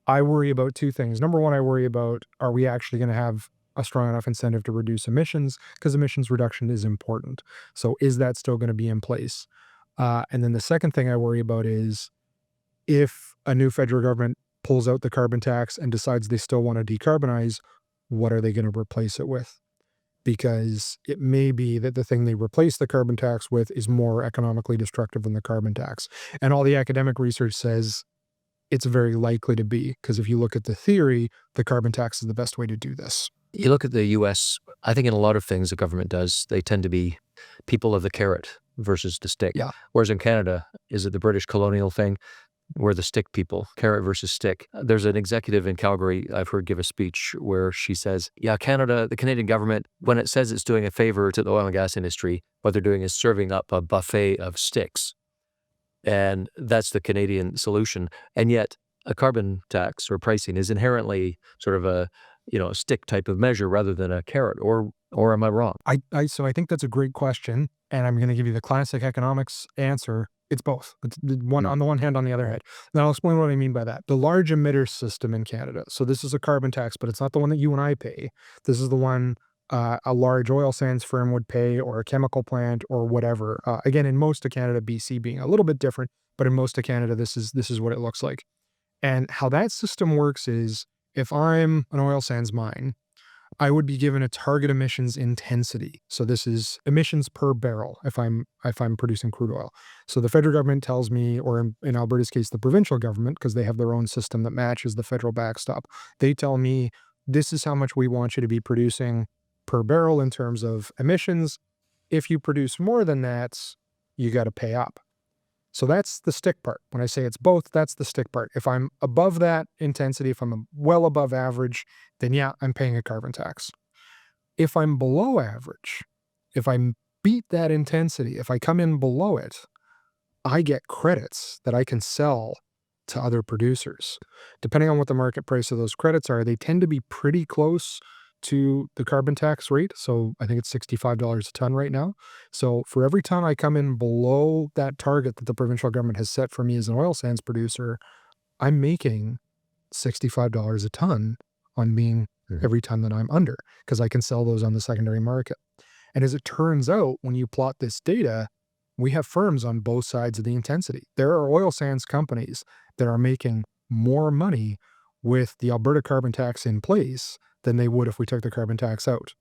I worry about two things. Number one, I worry about, are we actually going to have a strong enough incentive to reduce emissions? Because emissions reduction is important. So is that still going to be in place? And then the second thing I worry about is, if a new federal government pulls out the carbon tax and decides they still want to decarbonize, what are they going to replace it with? Because it may be that the thing they replace the carbon tax with is more economically destructive than the carbon tax. And all the academic research says it's very likely to be, because if you look at the theory, the carbon tax is the best way to do this. You look at the U.S., I think in a lot of things the government does, they tend to be people of the carrot versus the stick. Yeah. Whereas in Canada, is it the British colonial thing? We're the stick people, carrot versus stick. There's an executive in Calgary I've heard give a speech where she says, yeah, Canada, the Canadian government, when it says it's doing a favor to the oil and gas industry, what they're doing is serving up a buffet of sticks. And that's the Canadian solution. And yet a carbon tax or pricing is inherently sort of a stick type of measure rather than a carrot, or am I wrong? So I think that's a great question, and I'm going to give you the classic economics answer. It's both. It's one on the one hand, on the other hand. Now I'll explain what I mean by that. The large emitter system in Canada. So this is a carbon tax, but it's not the one that you and I pay. This is the one a large oil sands firm would pay, or a chemical plant, or whatever. Again, in most of Canada, BC being a little bit different, but in most of Canada, this is what it looks like. And how that system works is, if I'm an oil sands mine, I would be given a target emissions intensity. So this is emissions per barrel if I'm producing crude oil. So the federal government tells me, or in Alberta's case, the provincial government, because they have their own system that matches the federal backstop, they tell me, this is how much we want you to be producing per barrel in terms of emissions. If you produce more than that, you got to pay up. So that's the stick part. When I say it's both, that's the stick part. If I'm above that intensity, if I'm well above average, then yeah, I'm paying a carbon tax. If I'm below average, if I beat that intensity, if I come in below it, I get credits that I can sell to other producers. Depending on what the market price of those credits are, they tend to be pretty close to the carbon tax rate. So I think it's $65 a ton right now. So for every ton I come in below that target that the provincial government has set for me as an oil sands producer, I'm making $65 a ton on being every ton that I'm under, because I can sell those on the secondary market. And as it turns out, when you plot this data, we have firms on both sides of the intensity. There are oil sands companies that are making more money with the Alberta carbon tax in place than they would if we took the carbon tax out.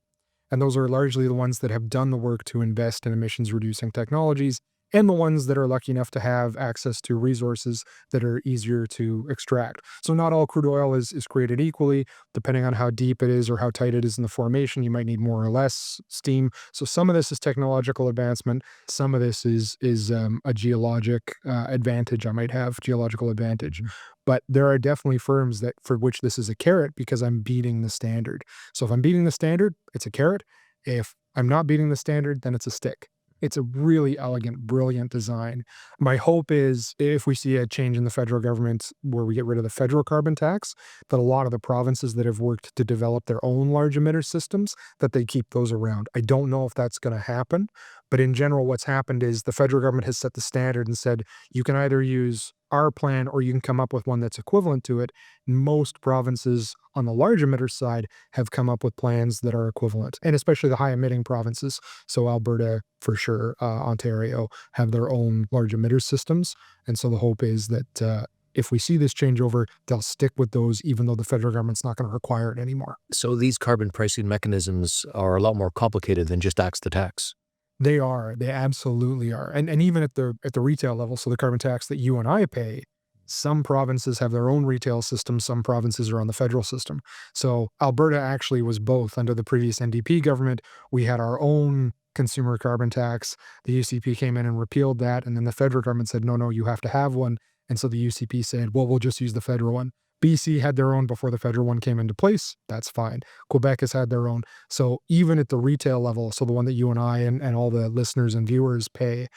And those are largely the ones that have done the work to invest in emissions reducing technologies, and the ones that are lucky enough to have access to resources that are easier to extract. So not all crude oil is created equally. Depending on how deep it is or how tight it is in the formation, you might need more or less steam. So some of this is technological advancement. Some of this is a geologic advantage. I might have geological advantage. But there are definitely firms that for which this is a carrot, because I'm beating the standard. So if I'm beating the standard, it's a carrot. If I'm not beating the standard, then it's a stick. It's a really elegant, brilliant design. My hope is, if we see a change in the federal government where we get rid of the federal carbon tax, that a lot of the provinces that have worked to develop their own large emitter systems, that they keep those around. I don't know if that's going to happen, but in general, what's happened is the federal government has set the standard and said, you can either use our plan or you can come up with one that's equivalent to it. Most provinces on the large emitter side have come up with plans that are equivalent, and especially the high emitting provinces. So Alberta, for sure, Ontario have their own large emitter systems. And so the hope is that if we see this changeover, they'll stick with those, even though the federal government's not going to require it anymore. So these carbon pricing mechanisms are a lot more complicated than just axe the tax. They are. They absolutely are. And even at the retail level, so the carbon tax that you and I pay, some provinces have their own retail system, some provinces are on the federal system. So Alberta actually was both. Under the previous NDP government, we had our own consumer carbon tax. The UCP came in and repealed that, and then the federal government said, no, you have to have one. And so the UCP said, well, we'll just use the federal one. BC had their own before the federal one came into place. That's fine. Quebec has had their own. So even at the retail level, so the one that you and I and all the listeners and viewers pay,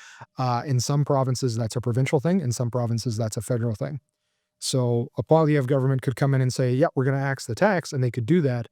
in some provinces, that's a provincial thing. In some provinces, that's a federal thing. So a Poilievre government could come in and say, yeah, we're going to axe the tax, and they could do that.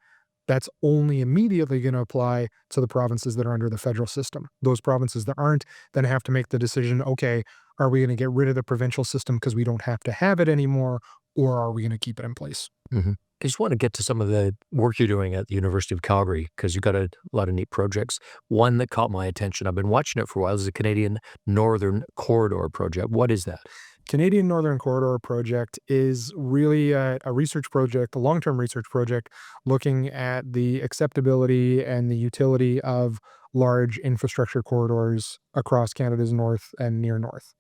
That's only immediately going to apply to the provinces that are under the federal system. Those provinces that aren't then have to make the decision, okay, are we going to get rid of the provincial system because we don't have to have it anymore, or are we going to keep it in place? I just want to get to some of the work you're doing at the University of Calgary because you've got a lot of neat projects. One that caught my attention, I've been watching it for a while, is the Canadian Northern Corridor project. What is that? Canadian Northern Corridor project is really a research project, a long-term research project, looking at the acceptability and the utility of large infrastructure corridors across Canada's north and near north.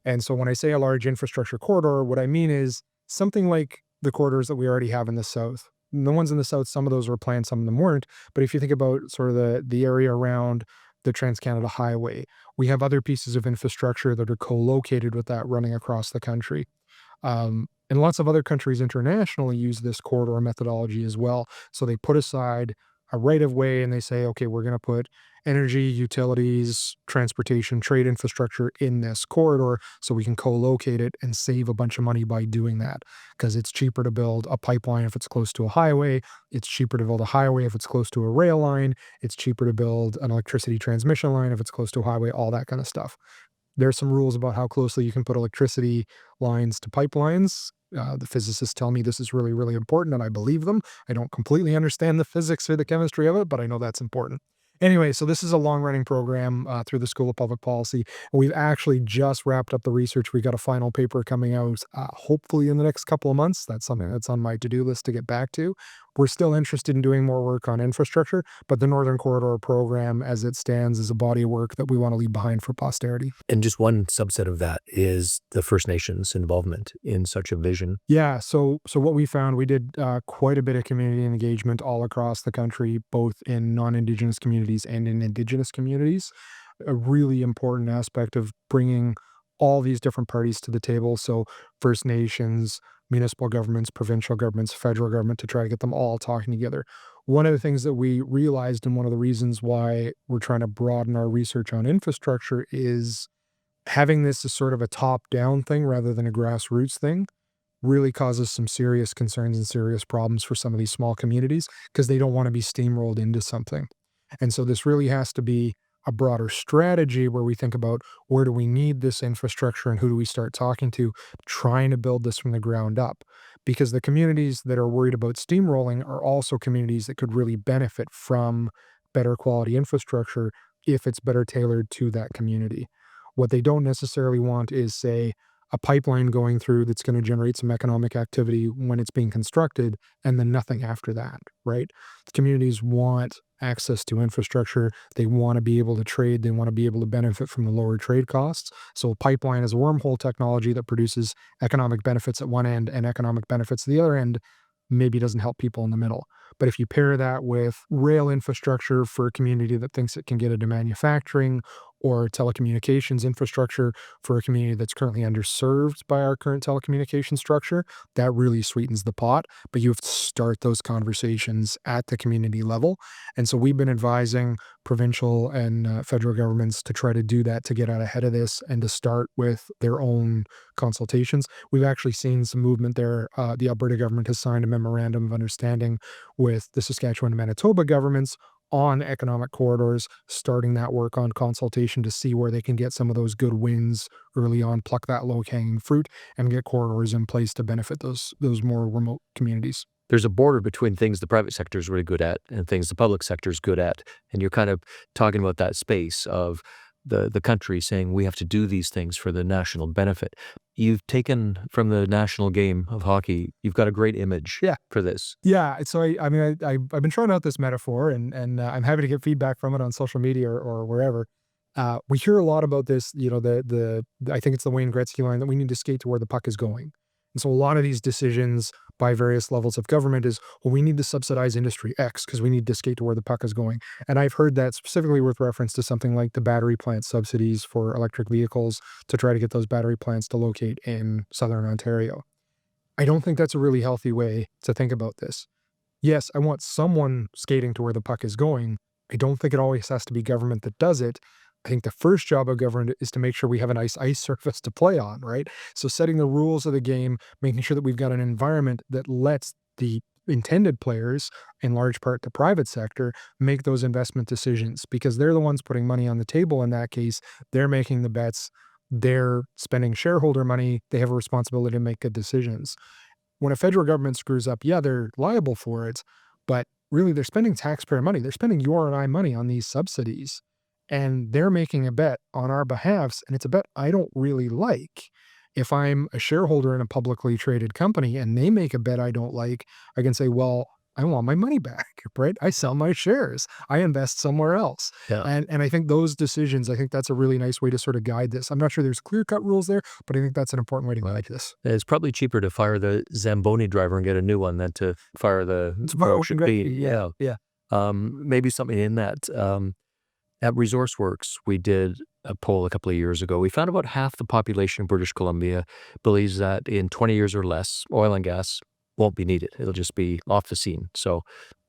And so when I say a large infrastructure corridor, what I mean is something like the corridors that we already have in the south. The ones in the south, some of those were planned, some of them weren't. But if you think about sort of the area around the Trans-Canada Highway, we have other pieces of infrastructure that are co-located with that running across the country. And lots of other countries internationally use this corridor methodology as well. So they put aside a right of way and they say, okay, we're going to put energy, utilities, transportation, trade infrastructure in this corridor so we can co-locate it and save a bunch of money by doing that. Because it's cheaper to build a pipeline if it's close to a highway. It's cheaper to build a highway if it's close to a rail line. It's cheaper to build an electricity transmission line if it's close to a highway, all that kind of stuff. There's some rules about how closely you can put electricity lines to pipelines. The physicists tell me this is really, really important, and I believe them. I don't completely understand the physics or the chemistry of it, but I know that's important. Anyway, so this is a long-running program through the School of Public Policy. We've actually just wrapped up the research. We got a final paper coming out hopefully in the next couple of months. That's something that's on my to-do list to get back to. We're still interested in doing more work on infrastructure, but the Northern Corridor program as it stands is a body of work that we want to leave behind for posterity. And just one subset of that is the First Nations involvement in such a vision. Yeah, so what we found, we did quite a bit of community engagement all across the country, both in non-Indigenous communities and in Indigenous communities. A really important aspect of bringing all these different parties to the table. So First Nations, municipal governments, provincial governments, federal government, to try to get them all talking together. One of the things that we realized, and one of the reasons why we're trying to broaden our research on infrastructure, is having this as sort of a top-down thing rather than a grassroots thing really causes some serious concerns and serious problems for some of these small communities because they don't want to be steamrolled into something. And so this really has to be a broader strategy where we think about where do we need this infrastructure and who do we start talking to, trying to build this from the ground up. Because the communities that are worried about steamrolling are also communities that could really benefit from better quality infrastructure if it's better tailored to that community. What they don't necessarily want is, say, a pipeline going through that's going to generate some economic activity when it's being constructed and then nothing after that, right? The communities want access to infrastructure. They want to be able to trade. They want to be able to benefit from the lower trade costs. So a pipeline is a wormhole technology that produces economic benefits at one end and economic benefits at the other end, maybe doesn't help people in the middle. But if you pair that with rail infrastructure for a community that thinks it can get into manufacturing, or telecommunications infrastructure for a community that's currently underserved by our current telecommunication structure, that really sweetens the pot. But you have to start those conversations at the community level. And so we've been advising provincial and federal governments to try to do that, to get out ahead of this and to start with their own consultations. We've actually seen some movement there. The Alberta government has signed a memorandum of understanding with the Saskatchewan and Manitoba governments on economic corridors, starting that work on consultation to see where they can get some of those good wins early on, pluck that low-hanging fruit, and get corridors in place to benefit those more remote communities. There's a border between things the private sector is really good at and things the public sector is good at. And you're kind of talking about that space of the country saying we have to do these things for the national benefit. You've taken from the national game of hockey, you've got a great image for this. Yeah, so I've been trying out this metaphor, and I'm happy to get feedback from it on social media or wherever. We hear a lot about this, I think it's the Wayne Gretzky line that we need to skate to where the puck is going. And so a lot of these decisions by various levels of government is, well, we need to subsidize industry X because we need to skate to where the puck is going. And I've heard that specifically with reference to something like the battery plant subsidies for electric vehicles to try to get those battery plants to locate in Southern Ontario. I don't think that's a really healthy way to think about this. Yes, I want someone skating to where the puck is going. I don't think it always has to be government that does it. I think the first job of government is to make sure we have a nice ice surface to play on, right? So setting the rules of the game, making sure that we've got an environment that lets the intended players, in large part the private sector, make those investment decisions because they're the ones putting money on the table in that case. They're making the bets. They're spending shareholder money. They have a responsibility to make good decisions. When a federal government screws up, yeah, they're liable for it, but really they're spending taxpayer money. They're spending your and I money on these subsidies, and they're making a bet on our behalfs, and it's a bet I don't really like. If I'm a shareholder in a publicly traded company and they make a bet I don't like, I can say, well, I want my money back, right? I sell my shares. I invest somewhere else. Yeah. And I think those decisions, I think that's a really nice way to sort of guide this. I'm not sure there's clear-cut rules there, but I think that's an important way to guide this. It's probably cheaper to fire the Zamboni driver and get a new one than to fire the It's production about bee. yeah, yeah. Maybe something in that. At ResourceWorks, we did a poll a couple of years ago. We found about half the population of British Columbia believes that in 20 years or less, oil and gas won't be needed. It'll just be off the scene. So,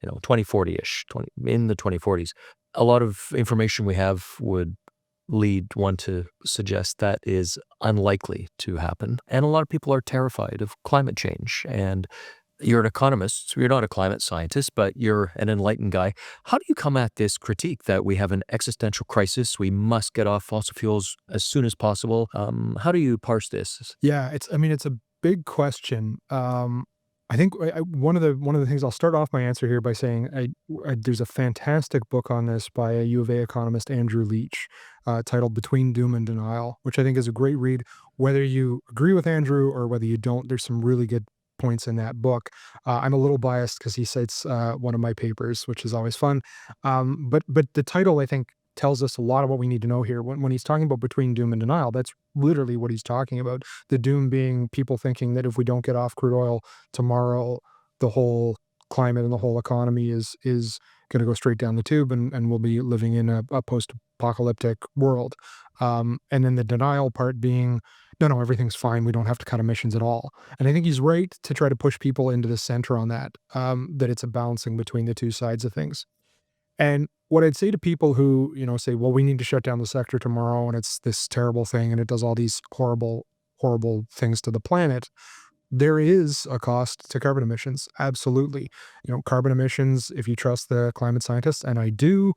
2040-ish, in the 2040s. A lot of information we have would lead one to suggest that is unlikely to happen. And a lot of people are terrified of climate change. And you're an economist, you're not a climate scientist, but you're an enlightened guy. How do you come at this critique that we have an existential crisis? We must get off fossil fuels as soon as possible. How do you parse this? Yeah, I mean, it's a big question. I think one of the things I'll start off my answer here by saying there's a fantastic book on this by a U of A economist, Andrew Leach, titled Between Doom and Denial, which I think is a great read. Whether you agree with Andrew or whether you don't, there's some really good points in that book. I'm a little biased because he cites one of my papers, which is always fun. But the title, I think, tells us a lot of what we need to know here. When he's talking about between doom and denial, that's literally what he's talking about. The doom being people thinking that if we don't get off crude oil tomorrow, the whole climate and the whole economy is going to go straight down the tube, and we'll be living in a post-apocalyptic world. And then the denial part being, no, everything's fine. We don't have to cut emissions at all. And I think he's right to try to push people into the center on that, that it's a balancing between the two sides of things. And what I'd say to people who, say, well, we need to shut down the sector tomorrow and it's this terrible thing and it does all these horrible, horrible things to the planet, there is a cost to carbon emissions. Absolutely. Carbon emissions, if you trust the climate scientists, and I do,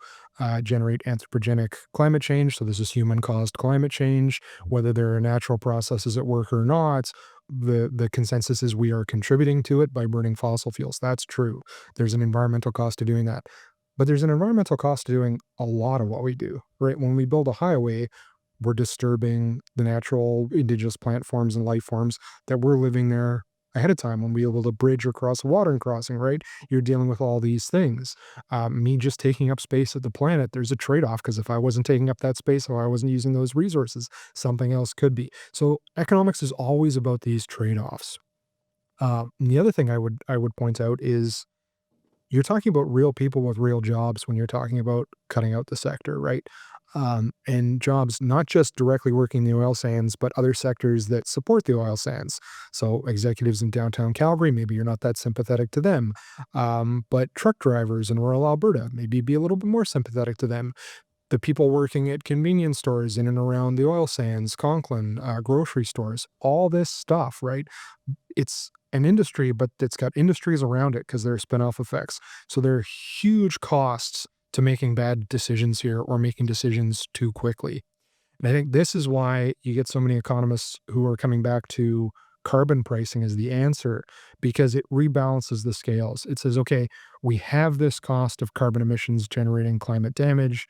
generate anthropogenic climate change. So this is human caused climate change, whether there are natural processes at work or not. The consensus is we are contributing to it by burning fossil fuels. That's true. There's an environmental cost to doing that. But there's an environmental cost to doing a lot of what we do, right? When we build a highway, we're disturbing the natural indigenous plant forms and life forms that were living there ahead of time when we build a bridge or cross a water crossing, right? You're dealing with all these things. Me just taking up space at the planet, there's a trade-off because if I wasn't taking up that space or I wasn't using those resources, something else could be. So economics is always about these trade-offs. And the other thing I would point out is you're talking about real people with real jobs when you're talking about cutting out the sector, right? And jobs not just directly working the oil sands, but other sectors that support the oil sands. So executives in downtown Calgary, maybe you're not that sympathetic to them. But truck drivers in rural Alberta, maybe be a little bit more sympathetic to them. The people working at convenience stores in and around the oil sands, Conklin, grocery stores, all this stuff, right? It's an industry, but it's got industries around it because there are spin-off effects. So there are huge costs to making bad decisions here or making decisions too quickly. And I think this is why you get so many economists who are coming back to carbon pricing as the answer, because it rebalances the scales. It says, okay, we have this cost of carbon emissions generating climate damage.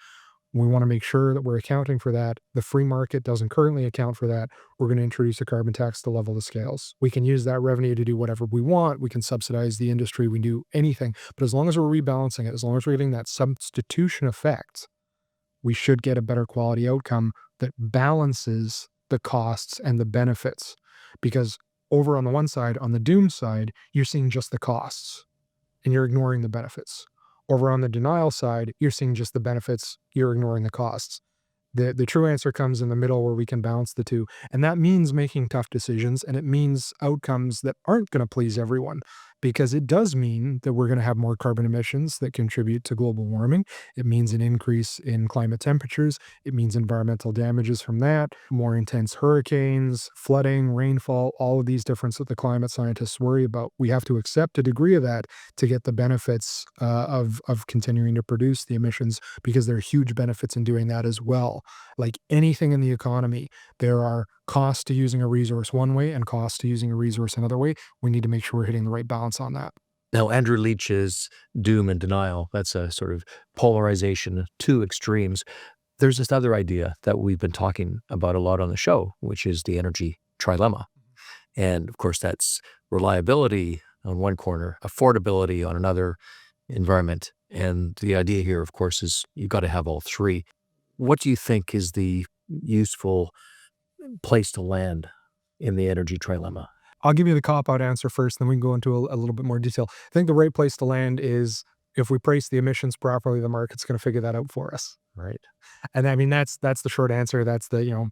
We want to make sure that we're accounting for that. The free market doesn't currently account for that. We're going to introduce a carbon tax to level the scales. We can use that revenue to do whatever we want. We can subsidize the industry. We can do anything. But as long as we're rebalancing it, as long as we're getting that substitution effect, we should get a better quality outcome that balances the costs and the benefits. Because over on the one side, on the doom side, you're seeing just the costs and you're ignoring the benefits. Over on the denial side, you're seeing just the benefits, you're ignoring the costs. The true answer comes in the middle where we can balance the two. And that means making tough decisions, and it means outcomes that aren't going to please everyone, because it does mean that we're going to have more carbon emissions that contribute to global warming. It means an increase in climate temperatures. It means environmental damages from that, more intense hurricanes, flooding, rainfall, all of these difference that the climate scientists worry about. We have to accept a degree of that to get the benefits of continuing to produce the emissions, because there are huge benefits in doing that as well. Like anything in the economy, there are costs to using a resource one way and costs to using a resource another way. We need to make sure we're hitting the right balance on that. Now, Andrew Leach's doom and denial, that's a sort of polarization, two extremes. There's this other idea that we've been talking about a lot on the show, which is the energy trilemma. And of course, that's reliability on one corner, affordability on another, environment. And the idea here, of course, is you've got to have all three. What do you think is the useful place to land in the energy trilemma? I'll give you the cop out answer first, then we can go into a little bit more detail. I think the right place to land is if we price the emissions properly, the market's going to figure that out for us. Right. And I mean, that's the short answer. That's the,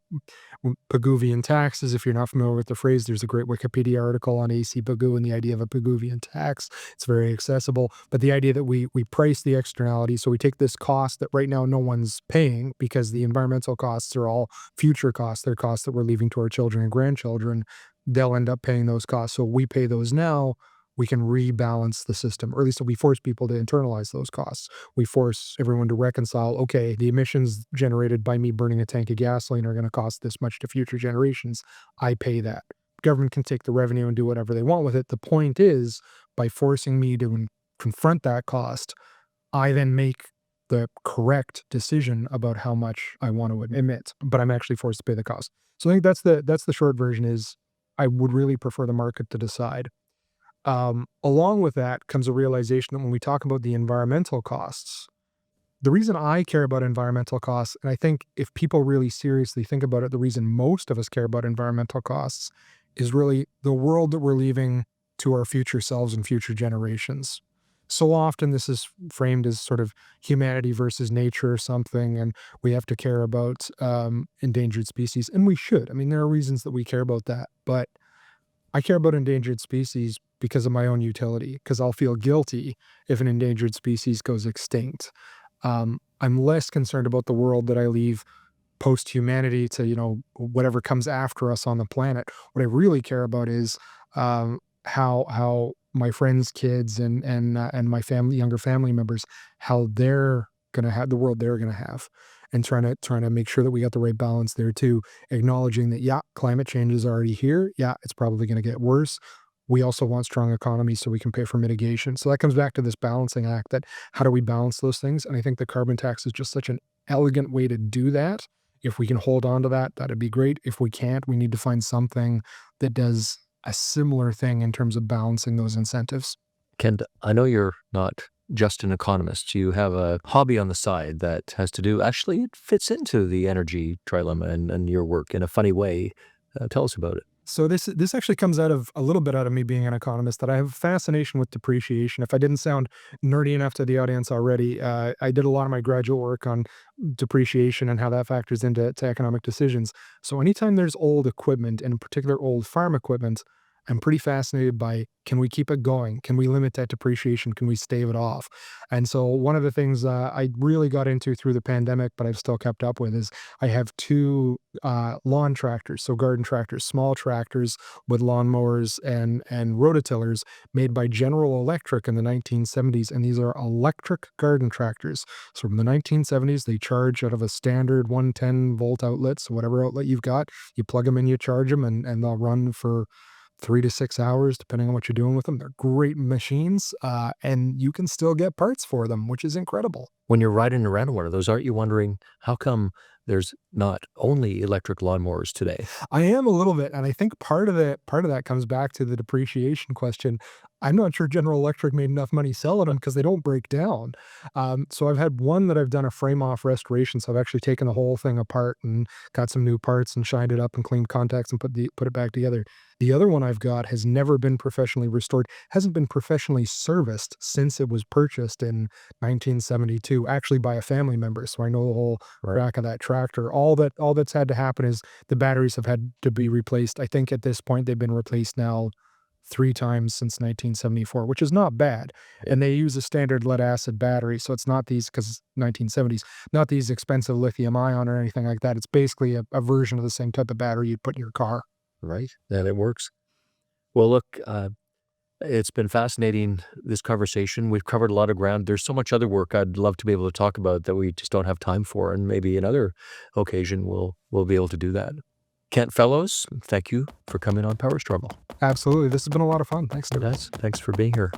Pigouvian taxes. If you're not familiar with the phrase, there's a great Wikipedia article on AC Pigou and the idea of a Pigouvian tax. It's very accessible. But the idea that we price the externality, so we take this cost that right now no one's paying because the environmental costs are all future costs. They're costs that we're leaving to our children and grandchildren. They'll end up paying those costs. So we pay those now. We can rebalance the system, or at least we force people to internalize those costs. We force everyone to reconcile, okay, the emissions generated by me burning a tank of gasoline are going to cost this much to future generations. I pay that. Government can take the revenue and do whatever they want with it. The point is, by forcing me to confront that cost, I then make the correct decision about how much I want to emit, but I'm actually forced to pay the cost. So I think that's the short version is I would really prefer the market to decide. Along with that comes a realization that when we talk about the environmental costs, the reason I care about environmental costs, and I think if people really seriously think about it, the reason most of us care about environmental costs is really the world that we're leaving to our future selves and future generations. So often this is framed as sort of humanity versus nature or something, and we have to care about endangered species, and we should. I mean, there are reasons that we care about that, but I care about endangered species because of my own utility, because I'll feel guilty if an endangered species goes extinct. I'm less concerned about the world that I leave post humanity to, whatever comes after us on the planet. What I really care about is how my friends' kids and my younger family members, how they're gonna have the world they're gonna have, and trying to make sure that we got the right balance there too. Acknowledging that, yeah, climate change is already here. Yeah, it's probably gonna get worse. We also want strong economies so we can pay for mitigation. So that comes back to this balancing act, that how do we balance those things? And I think the carbon tax is just such an elegant way to do that. If we can hold on to that, that'd be great. If we can't, we need to find something that does a similar thing in terms of balancing those incentives. Kent, I know you're not just an economist. You have a hobby on the side that has to do, actually, it fits into the energy trilemma and your work in a funny way. Tell us about it. So this actually comes out of a little bit out of me being an economist, that I have a fascination with depreciation. If I didn't sound nerdy enough to the audience already, I did a lot of my graduate work on depreciation and how that factors into economic decisions. So anytime there's old equipment, and in particular old farm equipment, I'm pretty fascinated by, can we keep it going? Can we limit that depreciation? Can we stave it off? And so one of the things I really got into through the pandemic, but I've still kept up with, is I have two lawn tractors, so garden tractors, small tractors with lawnmowers and rototillers made by General Electric in the 1970s. And these are electric garden tractors. So from the 1970s, they charge out of a standard 110-volt outlet. So whatever outlet you've got, you plug them in, you charge them, and they'll run for 3 to 6 hours, depending on what you're doing with them. They're great machines, and you can still get parts for them, which is incredible. When you're riding around one of those, aren't you wondering how come there's not only electric lawnmowers today. I am a little bit, and I think part of that comes back to the depreciation question. I'm not sure General Electric made enough money selling them because they don't break down. So I've had one that I've done a frame-off restoration, so I've actually taken the whole thing apart and got some new parts and shined it up and cleaned contacts and put it back together. The other one I've got has never been professionally restored, hasn't been professionally serviced since it was purchased in 1972, actually by a family member, so I know the whole Right. back of that tractor. All that's had to happen is the batteries have had to be replaced. I think at this point they've been replaced now 3 times since 1974, which is not bad, and they use a standard lead-acid battery, so it's not these, 'cause 1970s, not these expensive lithium-ion or anything like that. It's basically a version of the same type of battery you'd put in your car. Right. And it works. Well, look, it's been fascinating, this conversation. We've covered a lot of ground. There's so much other work I'd love to be able to talk about that we just don't have time for, and maybe another occasion we'll be able to do that. Kent Fellows, thank you for coming on Power Struggle. Absolutely, this has been a lot of fun. Thanks, Stu. Thanks for being here.